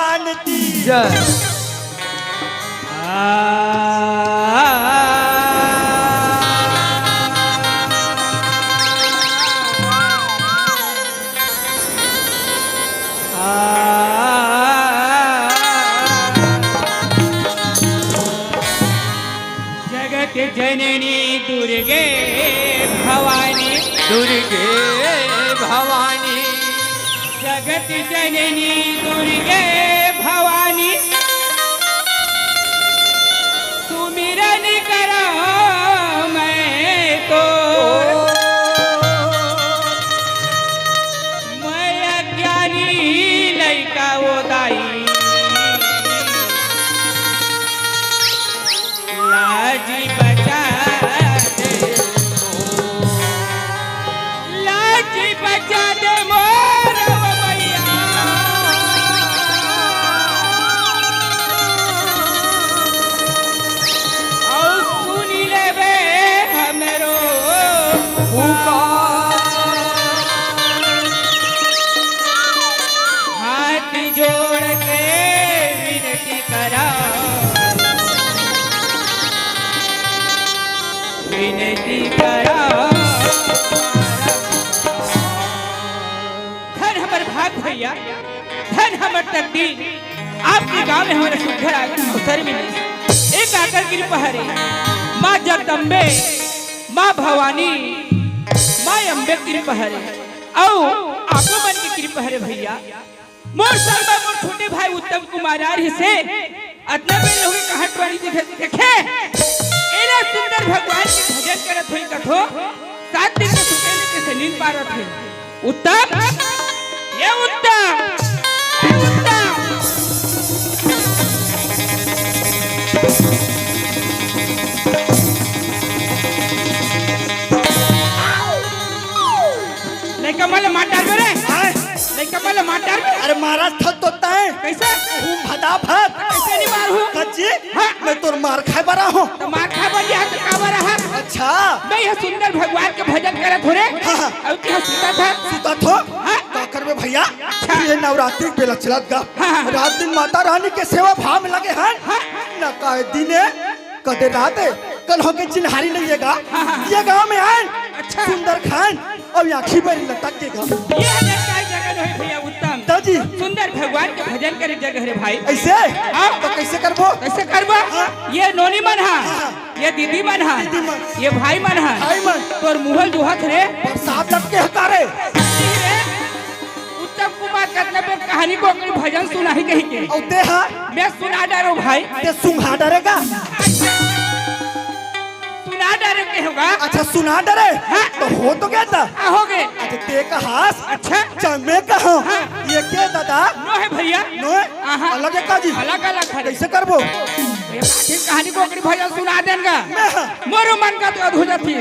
जानती। जगत जननी दुर्गे भवानी, दुर्गे भवानी, जगत जननी दुर्गे भवानी, सुमिरन करो मैं तो, मैं अज्ञानी लइका वो दाई, लाज बचा दे, लाज बचा दे मोर मैया, और सुन लेबे हमरो पुकार, हाथ जोड़ के विनती करा, विनती करा। धन हमर भाग भैया, धन हमर तकदीर, आपके गांव में हमारे सुधर अवसर मिले, एक आकर कृपा हरे माँ जगदम्बे, माँ भवानी, माँ अम्बे कृपा हरे, औ आपको मन की कृपा हरे भैया। मोर सर्वा मोर छोटे भाई उत्तम कुमार से अतना में लोगे कहाटवानी देखे एला सुंदर भगवान के भजन करत होई कथो, 7 दिन के सुतेले के से नींद पारत है। उत्तम, ये उत्तम, ये उत्तम, लइका मले मार रे, लइका मले मार। अरे महाराज थक तो है कैसे हूँ भदा भद, कैसे नहीं मारू कच्ची मैं तोर मार खाए बरा हूँ। तो मार खा बलिया तो का बरा है। अच्छा मैं यह सुंदर भगवान के भजन करत हो रे, और क्या सुता था सुता थो का करबे भैया। ये नवरात्रि बेला चलत गा, रात दिन माता रानी के सेवा भाव में लगे हैं न का दिने कदे रात कल होके चिन्हारी नहीं ये गांव में आए। अच्छा सुंदर खान और आँखी बड़ी लटक के गा। ये हमारे जगह है भैया उत्तम दादी सुंदर भगवान के भजन करे जगह रे भाई। ऐसे तो कैसे करबो, कैसे करबो? ये नोनी मन हा, ये दीदी मन हा, ये भाई मन हा, भाई मन तोर मुहल जोहत रे साथ लटके हकारे। उत्तम कुमार कतना पे कहानी को अपनी भजन सुना ही कहीं के और दे हा मैं सुना डरो भाई, ते सुंघा डरेगा। सुना डरे के होगा। अच्छा सुना डरे तो हो तो गया था हो गए। अच्छा ते का हास अच्छा चमे कहा ये के दादा नो है भैया नो अलग है काजी अलग अलग है। कैसे करबो कहानी को अपनी भजन सुना देगा मोरो मन का तो अधूरा थी।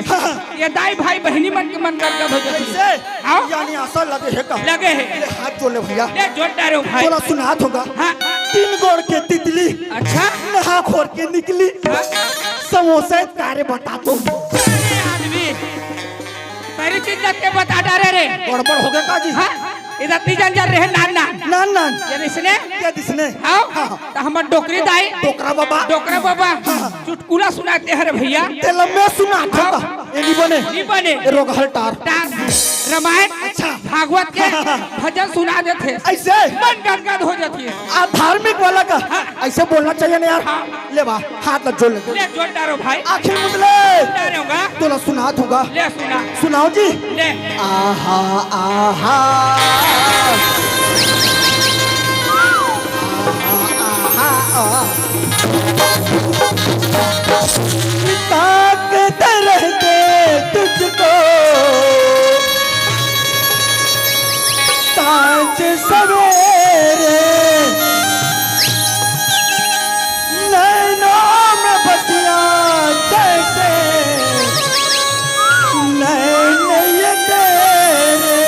ये दाई भाई बहनी मन के मन का अधूरा थी। कैसे यानी आशा लगे है का लगे है। ले हाथ जोड़ ले भैया, ले जोड़ डालो भाई। थोड़ा सुनात होगा। हाँ 3 गोड़ के तितली अच्छा नहा खोर के निकली, समोसे कारे बता तो आदमी सारी चीज के बता डाले रे। गड़बड़ हो गया काजी। हाँ इधर तीजन जा रहे नान नान नान नान ये इसने क्या दिसने आओ तो हम डोकरी दाई टोकरा बाबा डोकरा बाबा चुटकुला सुनाते हैं रे भैया। ते लम्बे सुनात होगा ये नहीं बने रोगहल टार रामायण अच्छा भागवत के भजन सुना देते ऐसे मन गदगद हो जाती है। धार्मिक वाला का ऐसे बोलना चाहिए ना यार। ले बा हाथ लग जोड़ ले जोड़ डालो भाई। आखिर मुदले डालूंगा तो ना सुनात होगा। ले सुना सुनाओ जी। ले आहा आहा ताकत रहते तुझको सांझ सवेरे नैनों में बतिया जैसे नैन ये तेरे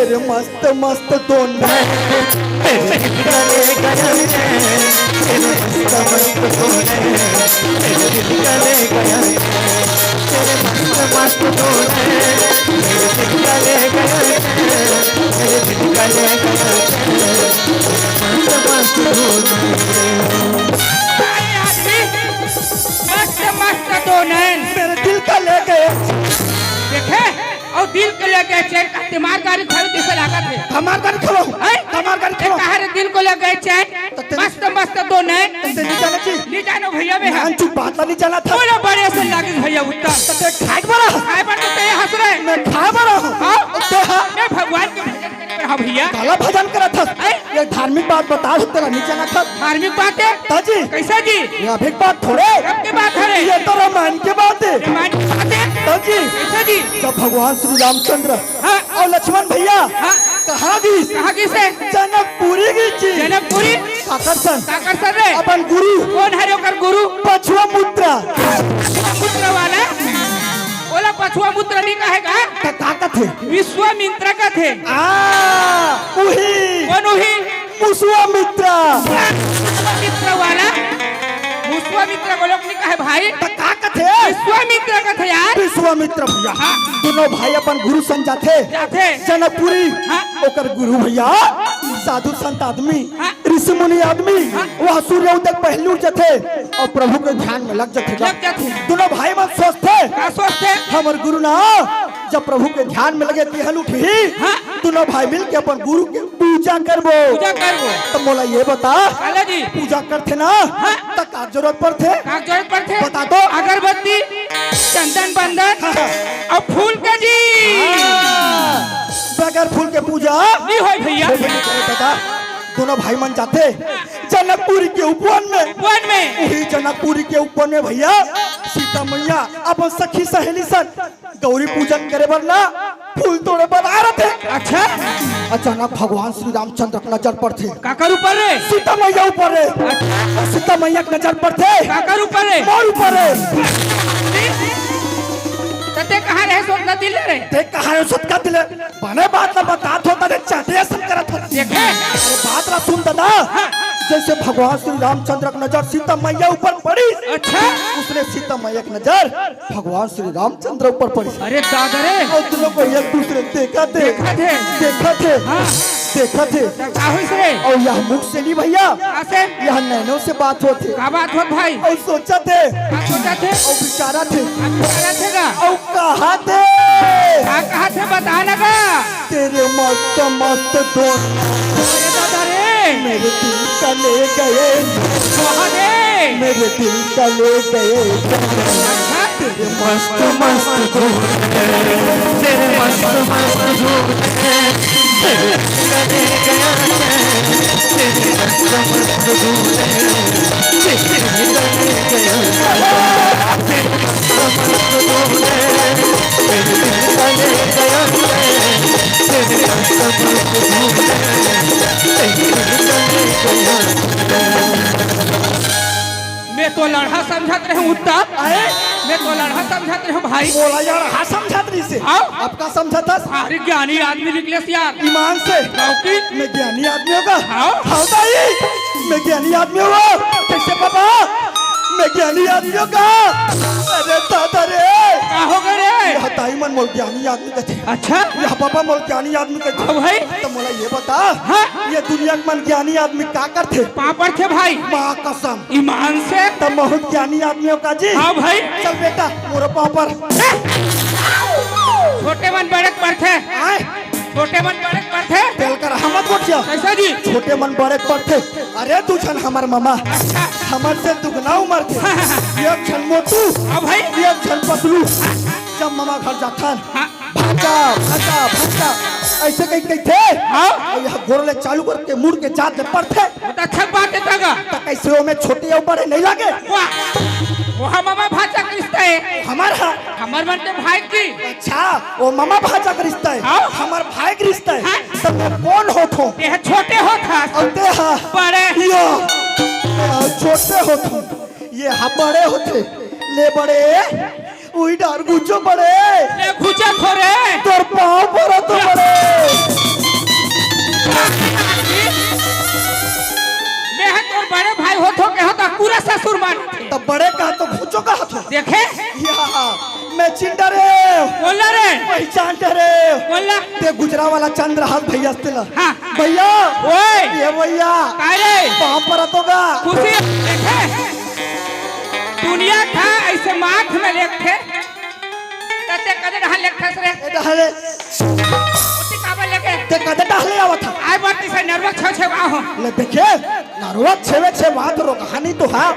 तेरे मस्त मस्त दोनों तेरे दिल का ले गया तेरे मस्त मस्त दोने तेरे दिल का ले गया तेरे मस्त मस्त दोने तेरे दिल का ले गया तेरे दिल का ले गया मस्त मस्त दोने मस्त मस्त दो नैन मेरे दिल का ले गए। देखे और दिल के लेके चैन का दिमाग गाड़ी खड़ी कैसे लागत है हमार गाड़ी खोलो, हमार गाड़ी खोलो। कहा दिल को ले गए चैन मस्त मस्त दो नैन तते नहीं जाना चाहिए, नहीं जानो भैया में नान चुप बात नहीं जाना था। बोलो बड़े से लागे भैया उत्तर तते खाए बड़ा, खाए पर तो ये हंस रहे मैं खाए बड़ा हूँ। हाँ? ते हाँ, मैं भगवान के भजन कर रहा भैया काला भजन करा था। ये धार्मिक बात बता दो, तेरा नहीं जाना था। धार्मिक बात है ताजी, कैसा जी ये अभिक बात थोड़े, कब की बात है रे ये तो रामायण की बात है। रामायण की बात है ताजी, कैसा जी जब भगवान श्री रामचंद्र हाँ और लक्ष्मण भैया हाँ कहाँ गई? कहाँ किसे जनकपुरी गई थी। जनकपुरी आकर्षण काकर सर रे अपन गुरु कौन है ओकर गुरु पछुआ मुद्रा पुत्र वाला बोला पछुआ मूत्र नहीं कहेगा का थे। विश्वामित्र का थे उही कौन उही विश्वामित्रा विश्वामित्र वाला विश्वामित्र को लोग नहीं कहे भाई का थे। विश्वामित्र का थे यार विश्वामित्र भैया हाँ। दोनों भाई अपन गुरु संजा थे। जाते जनकपुरी हाँ। ओकर गुरु भैया साधु संत आदमी हाँ। ऋषि मुनि आदमी वह सूर्य उदय पहलू थे और प्रभु के ध्यान में लग लग जाते दोनों भाई मन सोचते क्या सोचते हमर गुरु ना जब प्रभु के ध्यान में लगे तिहल उठी हाँ। दोनों भाई मिल के अपन गुरु के पूजा करबो। पूजा करबो तो मोला ये बता काला जी पूजा करते ना तो का जरूरत पड़ते का जरूरत पड़ते बता दो। अगरबत्ती चंदन बंदन और फूल का जी बगैर फूल के पूजा नहीं हो भैया नहीं करे दादा। दोनों भाई मन जाते जनकपुरी के उपवन में वन में वही जनकपुरी के उपवन में भैया सीता मैया अपन सखी सहेली सन गौरी पूजन करे बर ना फूल तोड़े पर आ रहे थे। अच्छा अचानक भगवान श्री रामचंद्र की नजर पर थे काकर ऊपर रे सीता मैया ऊपर है सीता मैया की नजर पर थे काकर ऊपर रे मोर ऊपर है। तते कहाँ रहे सोचना दिल रे देख कहा सत्का दिले बने बात ना बता होता रे चाटे सब करत हो। देखे अरे बात ना सुन दादा जैसे भगवान श्री रामचंद्र की नजर सीता मैया ऊपर पड़ी अच्छा उसने सीता मैया की नजर भगवान श्री रामचंद्र ऊपर पड़ी अरे दादा रे और दोनों को एक दूसरे देखा थे देखा थे देखा थे हाँ देखा थे का हुई से और यह मुख से नहीं भैया आसे यह नैनों से बात होती का बात हो भाई और सोचा थे का सोचा थे और विचारा थे क्या थे का और कहा थे कहा थे बता लगा तेरे मस्त मस्त दोस्त अरे दादा रे मेरे दिल का ले गए कहाँ रे मेरे दिल का ले गए अच्छा तेरे मस्त मस्त धूप तेरे मस्त मस्त धूप तेरे गले गया तेरे मस्त मस्त धूप तेरे गले गया तेरे मस्त मस्त धूप तेरे गले गया तेरे मस्त मस्त धूप तेरे गले गया। मैं तो लड़का समझत रहे उत्तर आए मैं तो लड़का समझत रहे भाई बोला यार हाँ समझा रही से हाँ। आपका समझा था अरे ज्ञानी आदमी निकले से यार ईमान से लौकी मैं ज्ञानी आदमी होगा हाँ। हाँ दाई मैं ज्ञानी आदमी होगा कैसे बाबा मैं ज्ञानी आदमी होगा अरे दादा रे का हो गए रे यह दाई मन मोल ज्ञानी आदमी कहते अच्छा यह पापा मोल ज्ञानी आदमी कहते हाँ भाई तो मोला ये बता हाँ। ये दुनिया के मन ज्ञानी आदमी का करते पापड़ थे भाई माँ कसम ईमान से तब बहुत ज्ञानी आदमी होगा जी हाँ भाई चल बेटा मोरे पापड़ छोटे मन बड़े पर थे आए छोटे मन बड़े पर थे तेल कर हमत बोटिया कैसा जी छोटे मन बड़े पर थे अरे तू छन हमार मामा हमर से दुगना उम्र थे एक छन मोटू हाँ भाई एक छन पतलू जब मामा घर जाथन हाँ भागा भागा भागा ऐसे कहीं कहीं थे हाँ और यह गोरले चालू करके मुड़ के जात ले पड़ते बहुत अच्छा बात है तागा तो कैसे वो में छोटे या बड़े नहीं लगे वाह वो हमारा भाषा का रिश्ता है हमारा हमारे मन के भाई की अच्छा वो मामा भाजा का रिश्ता है हाँ। हमार भाई का रिश्ता है हाँ। तो मैं कौन होतो ये छोटे हो था और ते हाँ बड़े यो छोटे होते ये हाँ बड़े होते ले बड़े उही डार गुचो बड़े ले घुचा थोड़े तोर पाँव पर तो बड़े मैं तोर बड़े भाई होतो के होता पूरा ससुर मान तो बड़े का तो भूचो का हाथ देखे या मैं चिंता रे बोला रे पहचान रे बोला ते गुजरा वाला चंद्रहास भैया तेला हाँ भैया ओए ये भैया काय रे वहां पर आतोगा खुशी देखे दुनिया था ऐसे माथ में लेखे तते कदे ढाल लेखे रे ए डहले उठी काबे लेके ते कदे डहले आवत आय बात से नर्वस छ छ आहो ले देखे नरवा छेवे छे बात रो कहानी तो है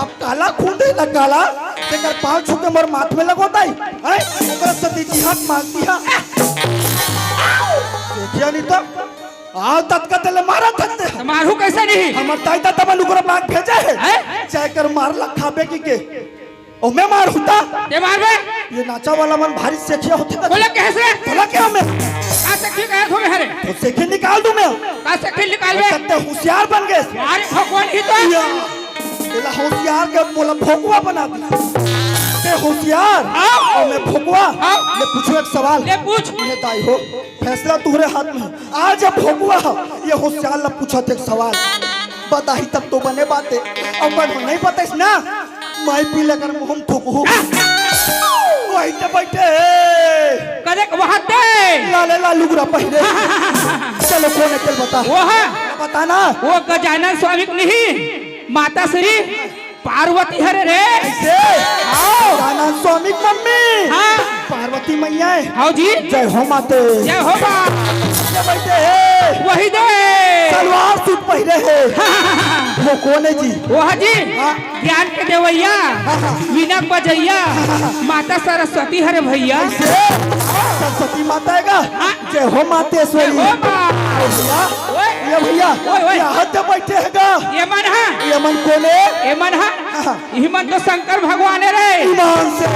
अब काला खून दे ना काला तेकर पांव छू के मोर माथ में लगोताई है ओकरा सती जी हाथ मारती है देखिया नहीं तो आओ तत्कत ले मारा थते मारू कैसे नहीं हमर ताई ता तब लुकरा मांग भेजे है हैं? चाहे कर मार ला खाबे की के ओ मैं मार होता ये मार बे ये नाचा वाला मन भारी सेखिया होते का बोला कैसे बोला क्या मैं का से क्यों कह थोड़े हरे तो सेखी निकाल दूं मैं का से क्यों निकाल बे तत्ते होशियार बन गए अरे भगवान ही तो या तेला होशियार के बोला भोगवा बना दिया ते होशियार हाँ। और मैं भोगवा हाँ। ले पूछो एक सवाल ले पूछ ये दाई हो फैसला तुम्हारे हाथ में है। आज जब भोगवा ये होशियार ला पूछो एक सवाल बता ही तब तो बने बातें अब बन नहीं पता इस ना मैं पी लेकर मुंह थूकू वही तो बैठे कदे वहां दे लाले ला लुगरा पहने चलो कौन है चल बता वो है बता ना वो गजानन स्वामी नहीं माता श्री पार्वती हरे रे से आओ गाना स्वामी मम्मी हाँ पार्वती मैया है आओ जी जय हो माते जय हो बा ये बैठे है वही दे सलवार सूट पहने है वो कौन है जी वो है जी हाँ। ज्ञान के देवैया हाँ। वीणा बजैया माता सरस्वती हरे भैया से सरस्वती माता है का हाँ। जय हो मातेश्वरी हो बा भैया ओए ये भैया ओए, ओए। यहाँ तो बैठे है का ये मन है ये मन कौन है ये मन है हाँ। ये मन तो शंकर भगवान है रे ईमान से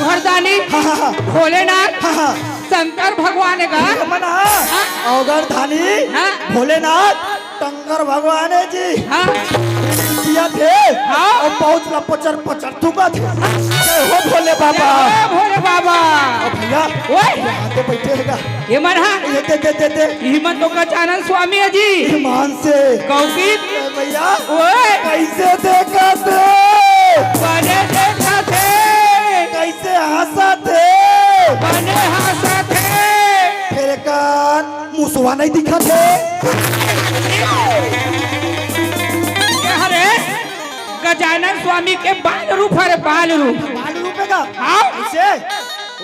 घरदानी हाँ हाँ हाँ भोलेनाथ हाँ हाँ शंकर भगवान का ये मन हाँ अवगर धानी हाँ। भोलेनाथ टंकर भगवान है जी हाँ किया थे हाँ। और पहुंच ला पचर पचर थूका थे जय हो भोले बाबा जय हो भोले बाबा अब भैया ओए यहाँ तो बैठे हैगा ये मन है ये दे ये मन तो गजानन स्वामी है जी ईमान से कौशिक ए भैया ओए कैसे देखा थे बने देखा थे कैसे हंसा थे बने हंसा थे फिर कान मुसवा नहीं दिखा थे ये हरे गजानन स्वामी के बाल रूप हरे बाल रूप बाल रूपेगा हाँ ऐसे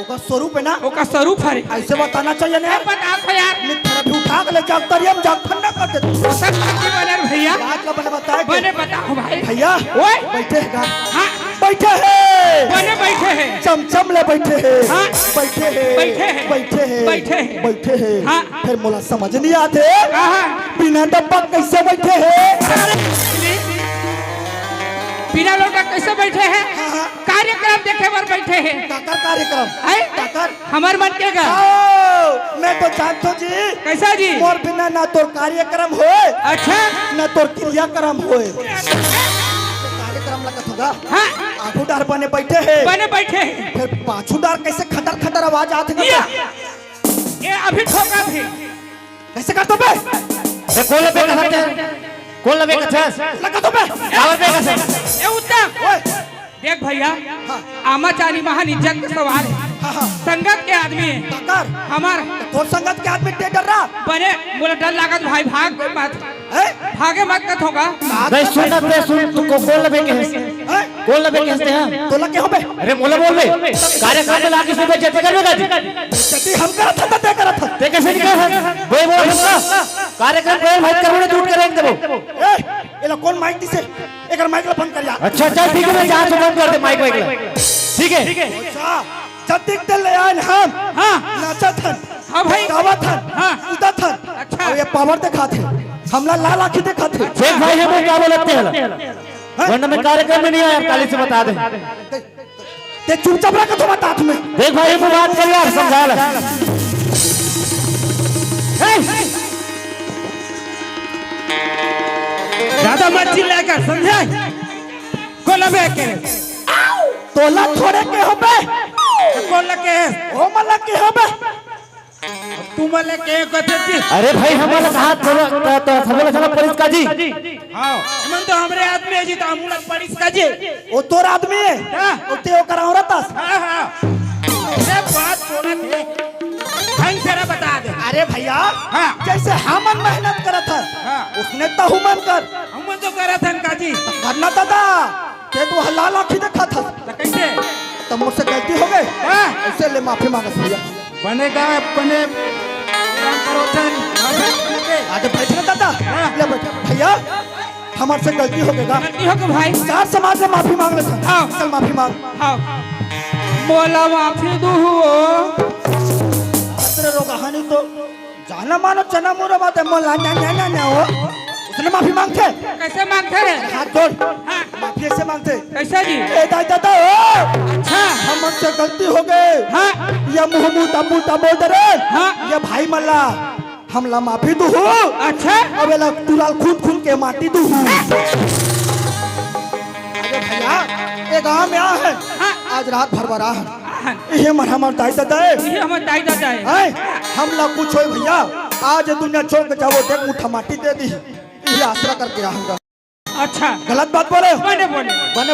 ओका स्वरूप है ना ओका स्वरूप हरे ऐसे बताना चाहिए ना बता खो यार थोड़ा भी उठा के ले जाग तरियम जाग ठंडा कर दे सब बाकी बने रे भैया रात का बने बताए बने बताओ भाई भैया ओए बैठे हैगा हाँ बैठे हैं बने बैठे हैं चमचम ले बैठे हैं हाँ। बैठे हैं बैठे हैं। बैठे हैं बैठे हैं। बैठे हैं हाँ। फिर मोला समझ नहीं आते कहा बिना डब्बा कैसे बैठे हैं बिना लौटा कैसे बैठे हैं हाँ, हाँ। कार्यक्रम देखे पर बैठे हैं काकर कार्यक्रम है काकर हमार मन के का आओ मैं तो जानता हूँ जी कैसा जी मोर बिना ना तोर कार्यक्रम होए अच्छा ना तोर क्रियाक्रम होए कार्यक्रम लगत होगा हाँ आगू डार बने बैठे हैं बने बैठे हैं फिर पाछू डार कैसे खटर खटर आवाज आते ये हैं ये अभी ठोका थे कैसे करतो बे कौन लबे का सकते कौन लबे का छस लगा तो बे आवर पे का सकते ये उत्तम ओए देख भैया हाँ। आमा चाली महान इज्जत के सवाल है हाँ हाँ संगत के आदमी है काकर हमार तोर संगत के आदमी डर रहा बने बोले डर लागत भाई भाग मत है भागे मत कत होगा बे सुन तू को कौन लबे के हंसते है कौन लबे के हंसते हैं तो लगे हो बे अरे मोला बोल बे कार्यक्रम में लाके सुबह जते करबेगा जी सती हम करा था ते करा था ते कैसे निकल बोल बोल हमका कार्यक्रम कोई भाई करबे टूट कर रख देबो ए एला कौन माइक दिसे एकर माइक ला बंद कर या अच्छा अच्छा ठीक है मैं जहां से बंद कर दे माइक वाइक ठीक है अच्छा जतिक ते ले आन हम हाँ नाचत हन हाँ भाई गावत हन हाँ। उदत हन अच्छा। और ये पावर दिखाते हमला लाल आंखें दिखाते शेख भाई हमें क्या बोलते हैं वरना मैं कार्यक्रम में नहीं आया काली से बता दे ते चुपचाप रख तो मत हाथ में देख भाई हम बात कर यार समझा ले ज्यादा मत चिल्लाकर समझे को लबे के तोला थोड़े के हो बे को लगे ओ मला के हो बे तू तुम्हाला के कहते अरे भाई हमारा कहा तो सबले चला पुलिस का जी हां मन तो हमरे आदमी है जी तो हमला पुलिस का जी वो तोर आदमी है हां उते ओकर औरतस हां हां ये बात छोड़ा थे ढंग से बता दे अरे भैया हाँ। जैसे हमन मेहनत करत है हाँ। उसने तो हुमन कर हम तो करा था काजी करना दादा ते तू हलाल आंखी देखा था तो कैसे तो मुझसे गलती हो गई हाँ। ऐसे ले माफी मांगस भैया बनेगा अपने काम करो थन आगे बैठना दादा हाँ। ले बैठ भैया हमारे से गलती हो गई गलती हो गई भाई चार समाज से माफी मांग ले हाँ। चल माफी मांग हाँ बोला माफी दू अतरे रो कहानी तो जाना मानो चना मोरा बात है मोला ना हो उसने माफी मांगते कैसे मांगते रे हाथ जोड़ हाँ। माफी से मांगते कैसा जी ए दादा हो अच्छा हमसे गलती हो गई हाँ ये मुंह मुता बोल दे रे हाँ। ये भाई मल्ला हमला माफी दू हो अच्छा अबे ला तुलाल खून के माटी दू हो अरे भैया ये गांव में आ है हाँ। आज रात भर बरा है हाँ। ये मन हमार दाई दादा है ये हमारे दाई दादा है हैं हमला कुछ होई भैया आज दुनिया छोड़ के जाओ देख मुठा माटी दे दी ये आसरा करके आऊंगा अच्छा गलत बात बोले बने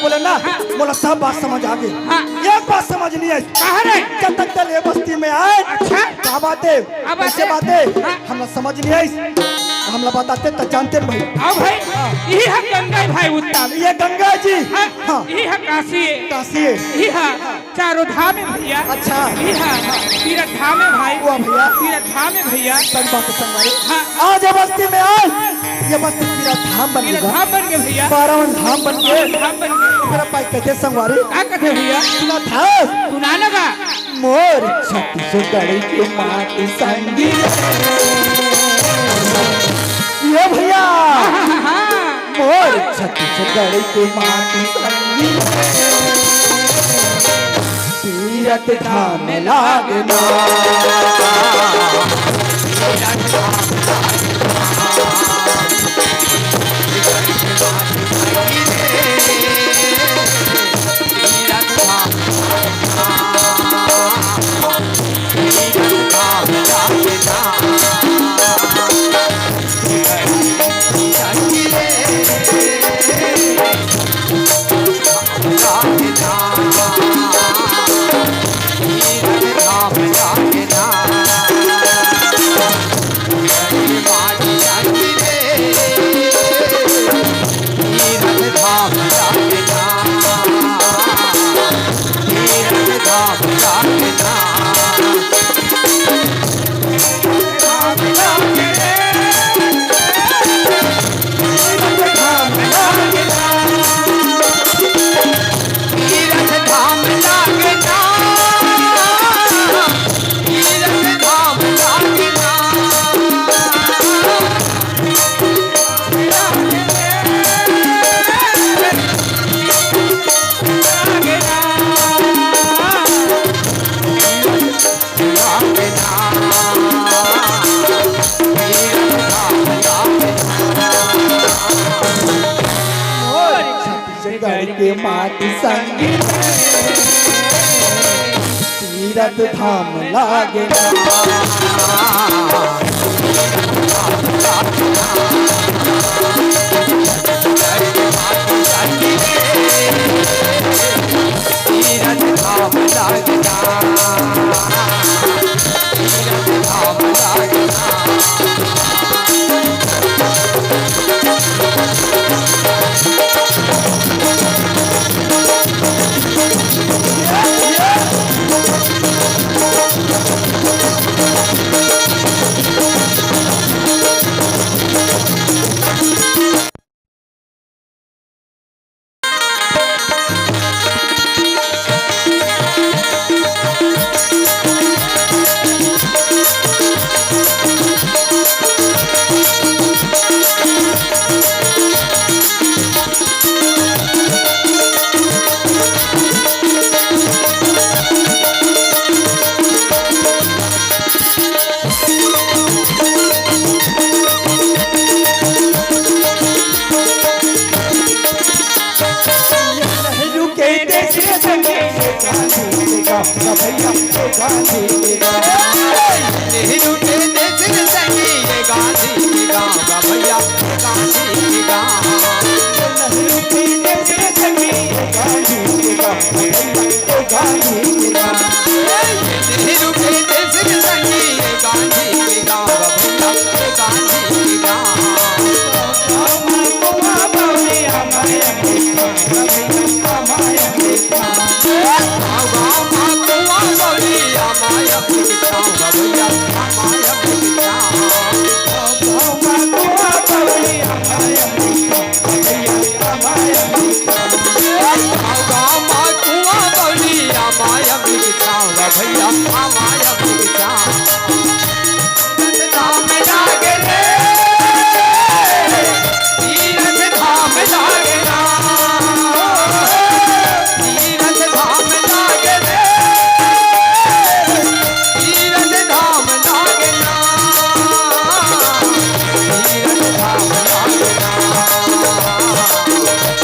बोले ना बोला सब बात समझ आ गई हाँ। एक बात समझ नहीं आई कहाँ रे जब तक चले बस्ती में आए अच्छा क्या बातें क्या कैसे बातें? बातें हाँ। हमला समझ नहीं आई हमला बताते तो जानते भाई आओ भाई यही है गंगा भाई उत्तम ये गंगा जी हाँ हाँ यही है काशी काशी है यही है चारों धाम है भैया अच्छा यही है तीरथ धाम है भाई वाह भैया तीरथ धाम है भैया सच बात है हमारे हाँ आज ये बस्ती में आए ये बस्ती पूरा धाम बन तीरथ गया धाम बन गए भैया 12 धाम बन गए धाम बन गए मेरा पाई कहते संगवारी क्या कहते भैया सुना था सुना लगा मोर छत्तीसगढ़ की माटी संगी ये भैया मोर छत्तीसगढ़ की माटी संगी तीरथ धाम लागना के माटी संगी तीरथ धाम लागना भैया गांधी के गांव नेहरू के देश के संगी गांधी के गांव भैया गांधी के गांव भैया माया बिगचा धाम लागे रे तीरथ धाम लागे ना तीरथ धाम लागे रे तीरथ धाम लागे ना तीरथ धाम लागे ना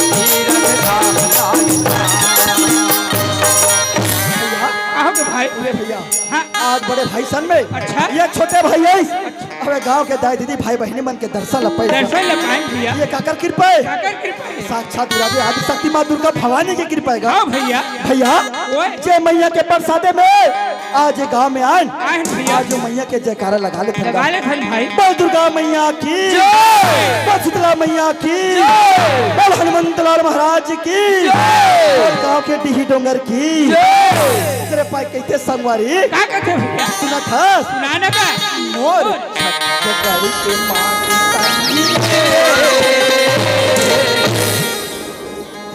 तीरथ धाम लागे ना आओगे भाई भैया हाँ आज बड़े भाई सन में अच्छा। ये छोटे भाई है हमें गांव के दाई दीदी भाई बहनी मन के दर्शन लपे दर्शन लगाएं भैया ये काकर कृपा है काकर कृपा है साक्षात विराजे आदि शक्ति माँ दुर्गा भवानी की कृपा है हाँ भैया भैया ओए जय मैया के प्रसादे में आज ये गांव में आए आए भैया आज जो मैया के जयकारा लगा ले लगा ले धन भाई बोल दुर्गा मैया की बोल शीतला मैया की बोल हनुमंत लाल महाराज की बोल गांव के डीही डोंगर की तेरे पाई कहते संगवारी का कहते भैया सुना था सुनाने का मोर छटकड़ी के माटी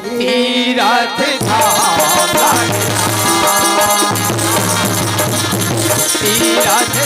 तीरथ धाम तीरथ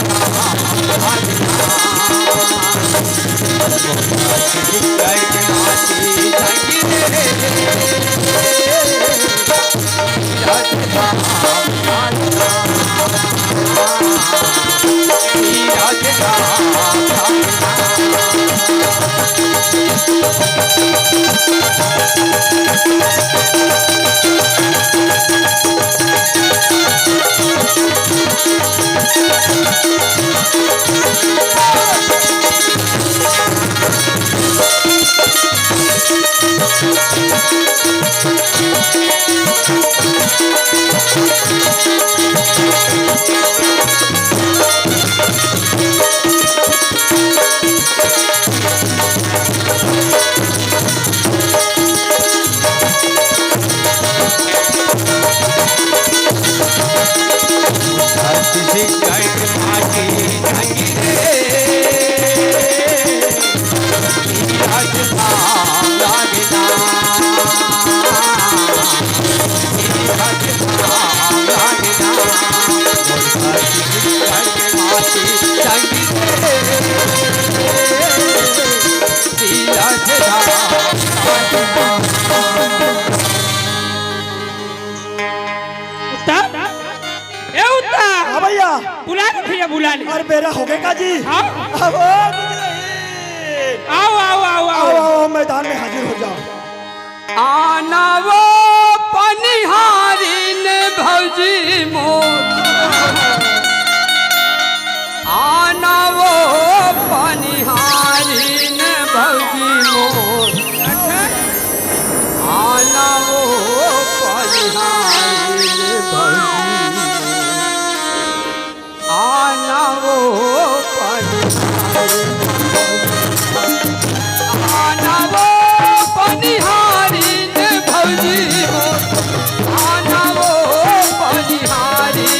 हाँ भैया बुला ले भैया बुला ले और बेरा हो गए का जी हाँ अब आओ आओ आओ आओ आओ आओ मैदान में हाजिर हो जाओ आना वो पनिहारी ने भौजी मोर आना वो पनिहारी ने भौजी मोर आना वो पनिहारी ने भौजी आना वो पनिहारी आना वो पनिहारी ने भौजी मोर आना वो पनिहारी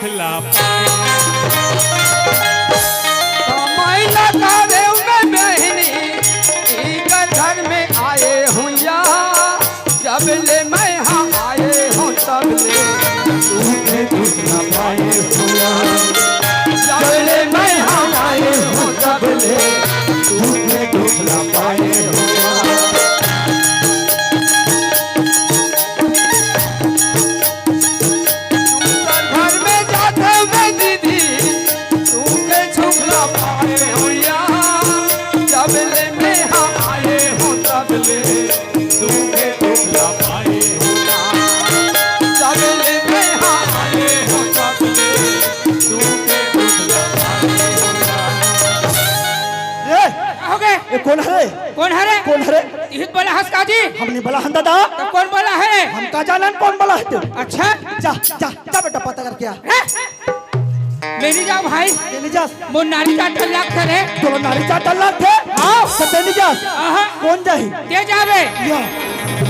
दुखला पाए महिला का देव में बहनी इकर घर में आए हूँ या जब ले मैं यहाँ आए हूँ तब ले तुझे दुखला पाए हुआ जब ले मैं यहाँ आए हूँ तब ले तुझे दुखला पाए हुआ घर में जाते हुए दीदी तुझे छुपला पाए हूँ या जब ले मैं यहाँ आए हूँ तब ले तुझे दुखला पाए हुआ जब ले मैं यहाँ आए हूँ तब ले तुझे दुखला पाए हुआ ये हो गए ये कौन है कौन है रे कौन है रे इहित बोला हंस काजी हमने बोला हम दादा तो कौन बोला है हम का जानन कौन बोला है तू अच्छा जा जा जा बेटा पता करके आ मेरी जाओ भाई तेनी जा वो नारी का टल्ला करे तो नारी चाट अल्लाह थे आओ तो तेनी जा आहा कौन जाही के जावे या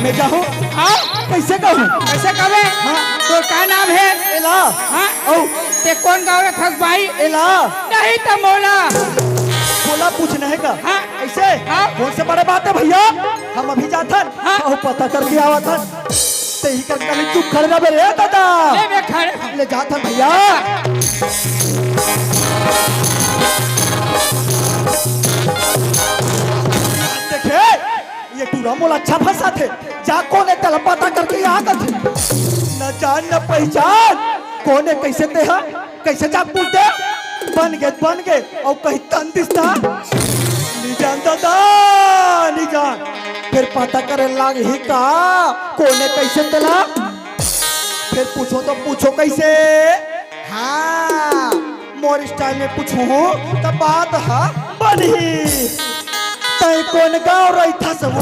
मैं जाहूं आओ कैसे कहूं कैसे कवे हाँ। तो क्या नाम है एला हाँ औ ते कौन गावे खस भाई एला नहीं तो मोला बोला पूछना है का हाँ। ऐसे हाँ। कौन से बड़े बात है भैया हम अभी जाथन हाँ। और पता करके आवतन ते ही कर कल तू खड़े रहे रे दादा ले बे खड़े ले जाथन भैया देखे ये टूरा मोल अच्छा फंसा थे जा कौन है तल पता करके आ गए न जान न पहचान कौन है कैसे ते है कैसे जा पूछते बन गए और कहीं तंदिस्ता निजान दादा निजान फिर पता करे लाग ही का कौन है कैसे तेला फिर पूछो तो पूछो कैसे हाँ मोर स्टाइल में पूछो तो बात है बनी तय कौन गाँव रही था सब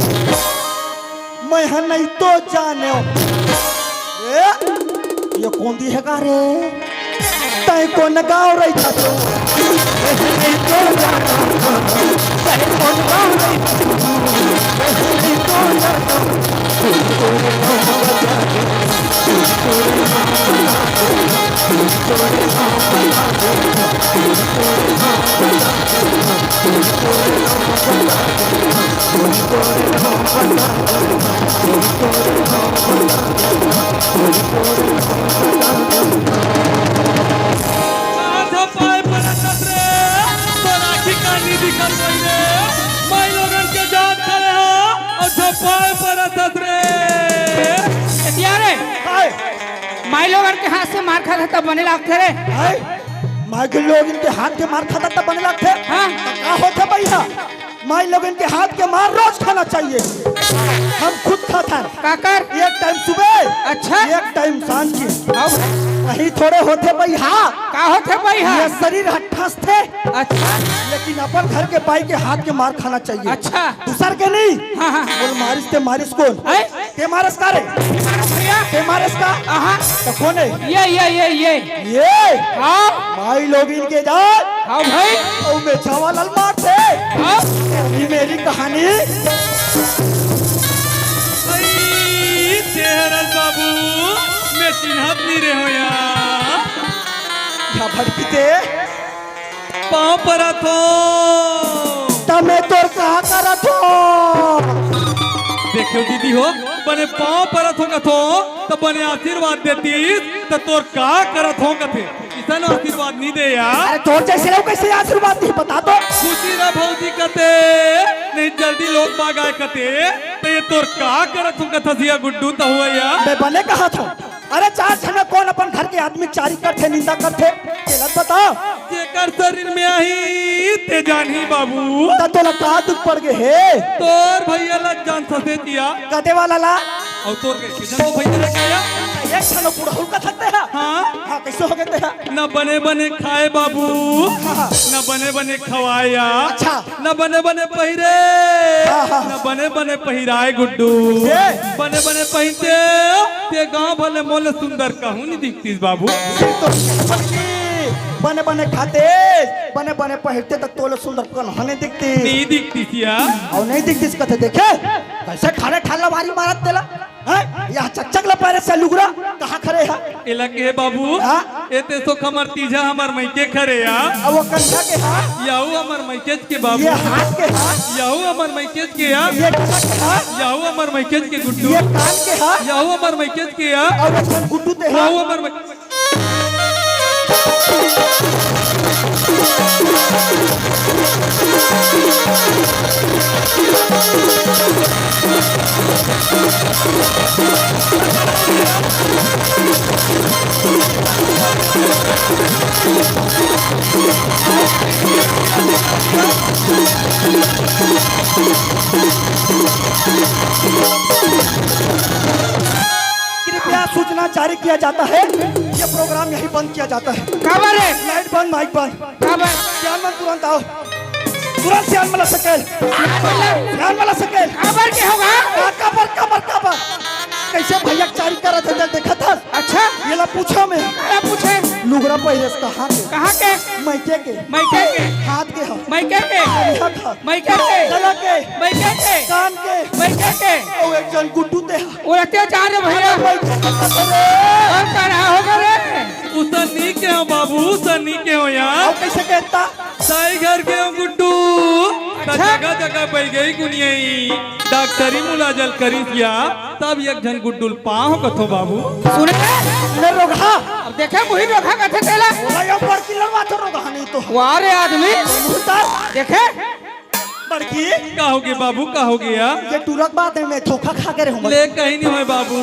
मैं नहीं तो जाने ए, ये कौन दी है का रे तय कौन गाँव रही था सब नहीं तो जाना चाहे कौन गाँव नहीं नहीं तो जाना आधा पाए परत रे तो राखी कानी दिखल पहिले मैं लोगन के जात करे हो आधा पाए परत रे यारे हाय माई लोगन के हाथ से मार खाता तब बने लागते रे हाय माँ के लोग इनके हाथ के मार खाता तब बने लगते हाँ क्या होता भैया माँ लोग इनके हाथ के मार रोज खाना चाहिए हम खुद खाता है काकर एक टाइम सुबह अच्छा एक टाइम सांझ की आओ कहीं थोड़े होते भैया का होते भाई ये हाँ शरीर हट्ठास थे अच्छा लेकिन अपन घर के बाई के हाथ के मार खाना चाहिए अच्छा दूसर के नहीं हाँ हाँ बोल मारिस ते मारिस कौन है के मारिस का रे भैया के मारिस का आहा तो कौन है ये ये हाँ माई लोग इनके जान हाँ भाई और मैं चावल अलमार थे हाँ अभी मेरी कहानी चेहरा बाबू मैं चिन्हत नहीं रहे हो यार क्या भटकते पाँव परत हो तमे तोर कहा करत हो देखो दीदी हो बने पाँव परत हो कथो तो बने आशीर्वाद देती तो तोर का करत हो कथे किसान आशीर्वाद नहीं दे यार अरे तोर जैसे लोग कैसे आशीर्वाद नहीं बता दो खुशी ना भौजी कते नहीं जल्दी लोग बाग आए कते तो ये तोर का करत हो कथा सिया गुड्डू तो हुआ यार मैं बने कहा था अरे चार छना कौन अपन घर के आदमी चारी करते निंदा करते गलत बता जेकर शरीर में आई ते जानी बाबू तो तोला का दुख पड़ गए है तोर भैया ला जान ससे दिया कदे वाला ला और तोर के किसान को भैया ने किया एक छनो पूरा हुल का थकते हैं हाँ हाँ कैसे हो गए हैं न बने बने खाए बाबू हाँ। न बने बने खवाया अच्छा। न बने बने पहिरे हाँ। न बने बने पहिराए गुड्डू ये। बने बने पहनते ते गांव भले मोल सुंदर कहूं नहीं दिखतीस बाबू सिर तो बल्कि बने बने खाते बने बने पहनते तो तोले सुंदर कन्हने दिखती नहीं दिखती सिया और नहीं दिखती कथे देखे कैसे खाने ठाला भारी मारत तेला यहाँ चकचक ला पैरे से लुगरा कहाँ खड़े है इला के बाबू हाँ? एते सो खमर तीजा हमर मैके खरे या अब वो कंधा के हाथ याऊ हमर मैकेज के बाबू ये हाथ के हाथ याऊ हमर मैकेज के या ये कमर के हाथ याऊ हमर मैकेज के गुड्डू ये कान के हाथ याऊ हमर मैकेज के या और वो गुड्डू ते याऊ हाथ हमर कृपया सूचना जारी किया जाता है ये प्रोग्राम यही बंद किया जाता है खबर है लाइट बंद माइक बंद खबर श्यामन तुरंत आओ तुरंत श्याम मला सकेल श्याम मला सकेल खबर क्या होगा कबर कैसे भैया चारी कर रहे देखा था अच्छा ये ला पूछो मैं क्या पूछे लुगरा पहले कहाँ के कहाँ के मैके के मैके के हाथ के हाथ मैके के हाथ हाथ मैके के गला के मैके के कान के मैके के और एक जन गुड्डू ते हाथ वो अत्याचार है भैया मैके के हाथ रे। और कर रहा होगा रे उसनी के हो बाबू उसनी के हो यार और कैसे कहता साई घर के हो गुड्डू ता अच्छा। जगह जगह पे गई कुनियाई डॉक्टरी मुलाजल करी किया तब एक जन गुड्डुल पाहो कथो बाबू सुने ले रोगा अब देखे मुही रोखा कथे तेला बोला यो बड़की लड़वा तो रोगा नहीं तो वारे आदमी मुहतार देखे बड़की कहोगे बाबू कहोगे या ये टूरक बात है मैं धोखा खा के रहूंगा ले कहीं नहीं होए बाबू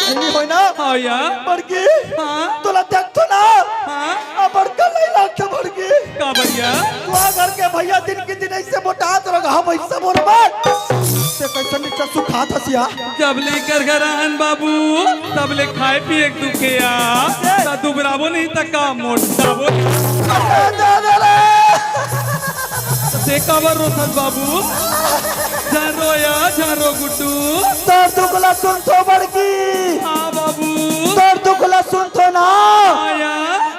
नहीं होय ना हाँ या बड़की हाँ तोला देख तो ना हाँ अब बड़का नहीं लागता बड़की का भैया तू आ घर के भैया दिन के दिन ऐसे मोटात रहा हम ऐसे बोल मत से कैसे नीचे सुखा थसिया जब लेकर घर आन बाबू तब ले खाए पिए के दुखे या ता दुबराबो नहीं तका मोटाबो से कावर रोसत बाबू झारो या झारो गुड्डू तोर दुखला सुन तो बड़की हाँ बाबू तोर दुखला सुन तो ना आया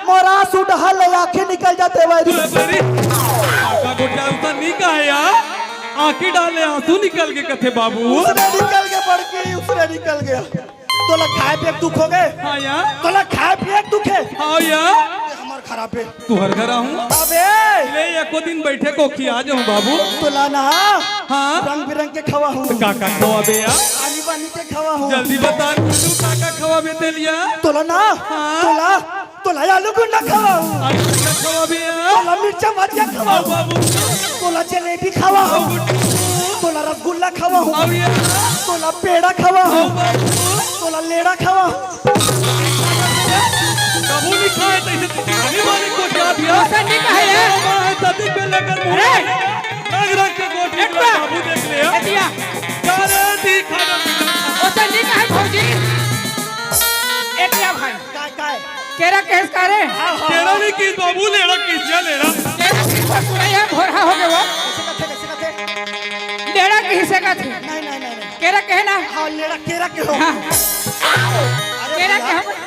मोरा सुड हल आंखें निकल जाते वाली बरी आका गोटा उतना नहीं कहा या आंखें डाले आंसू निकल के कथे बाबू उसने निकल गया बड़की उसने निकल गया तोला खाए पिए दुख हो गए हाँ या तोला खाए पिए दुख है हाँ या हमार खराब है तू हर घर आहूँ अबे ले एको दिन बैठे को खिया जाऊँ बाबू तोला ना हाँ रंग बिरंग के खवा हूँ काका खवा बे या पानी पानी के खवा हूँ जल्दी बता गुड्डू काका खवा बे ते लिया तोला ना हाँ। तोला तोला आलू गुंडा खवा हूँ आलू का खवा बे या तोला मिर्चा भजिया खवा आओ हूँ बाबू तोला जलेबी खवा आओ हूँ गुड्डू तोला रसगुल्ला खवा हूँ आओ या तोला पेड़ा खवा आओ हूँ बाबू तोला लेड़ा खवा हूँ कबू नहीं खाए तैसे खाने वाले को क्या दिया ऐसा नहीं कहा है। माँ सदी पे लेकर मुँह रंग रंग के गोटी एक बार। बाबू देख लिया दिया करे दी खाना ओसा नहीं कहा भौजी एक या भाई काय केरा केस करे तेरा नहीं किस बाबू लेड़ा किस या लेड़ा केरा किस पर सुनाई है भोरा हो गए वो कैसे कथे लेड़ा के हिस्से का थे नहीं केरा कहना हाँ लेड़ा केरा के हो हाँ अरे केरा भैया, के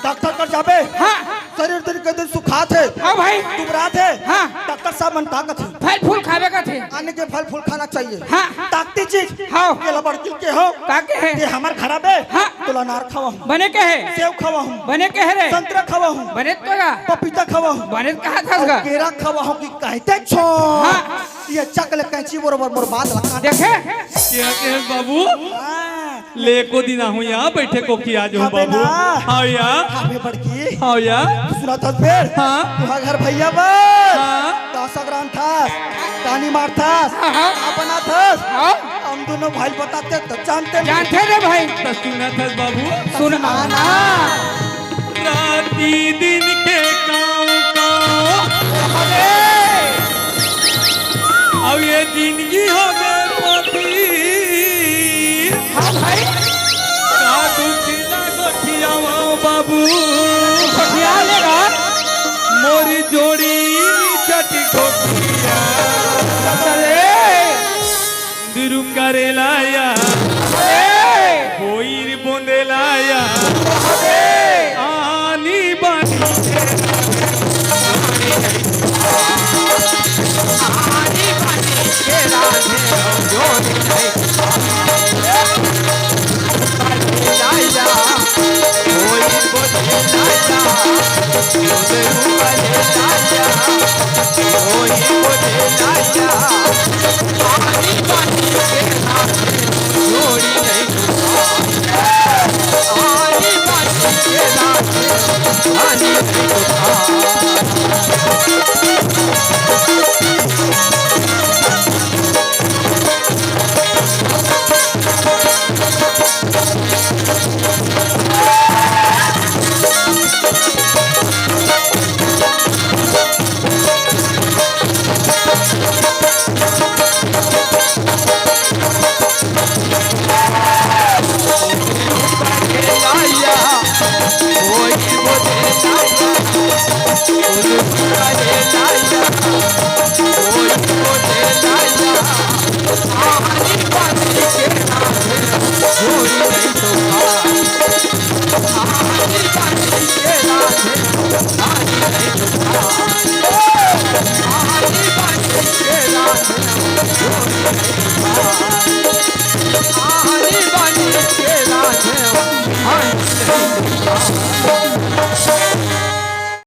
डॉक्टर कर जाबे हाँ शरीर दिन के दिन सुखा थे हाँ भाई दुबरा थे हाँ। डॉक्टर साहब मन ताकत है फल फूल खावे का थे आने के फल फूल खाना चाहिए हाँ। ताकती चीज हाँ। ये लबड़की के हो काके ये है हमार खराब है हाँ। तोला नार खावा हूँ बने के है सेव खावा हूँ बने के है रे संतरा खावा हूँ बने तो का पपीता खावा हूँ बने कहा था और उसका केरा खावा हूँ कि कहते छो हाँ। ये चकले कैंची बरोबर मोर बात लगा देखे क्या कहे बाबू ले को दिन आहूँ यहाँ बैठे को किया जो अबे बाबू ना। हाँ या अबे बड़की हाँ या सुना था फिर हाँ। तुहार घर भैया बस हाँ। 10 ग्राम था कानी मार था हाँ। बना था हाँ हम दोनों भाई बताते तो जानते जानते रे भाई तो सुना था बाबू सुना ना राती दिन के काऊ अब ये जिंदगी हो गए हाँ भाई का दुखिला गोठियावा बाबू बढ़िया लेगा मोरी जोड़ी चटी गोठिया चले दिरु करेला या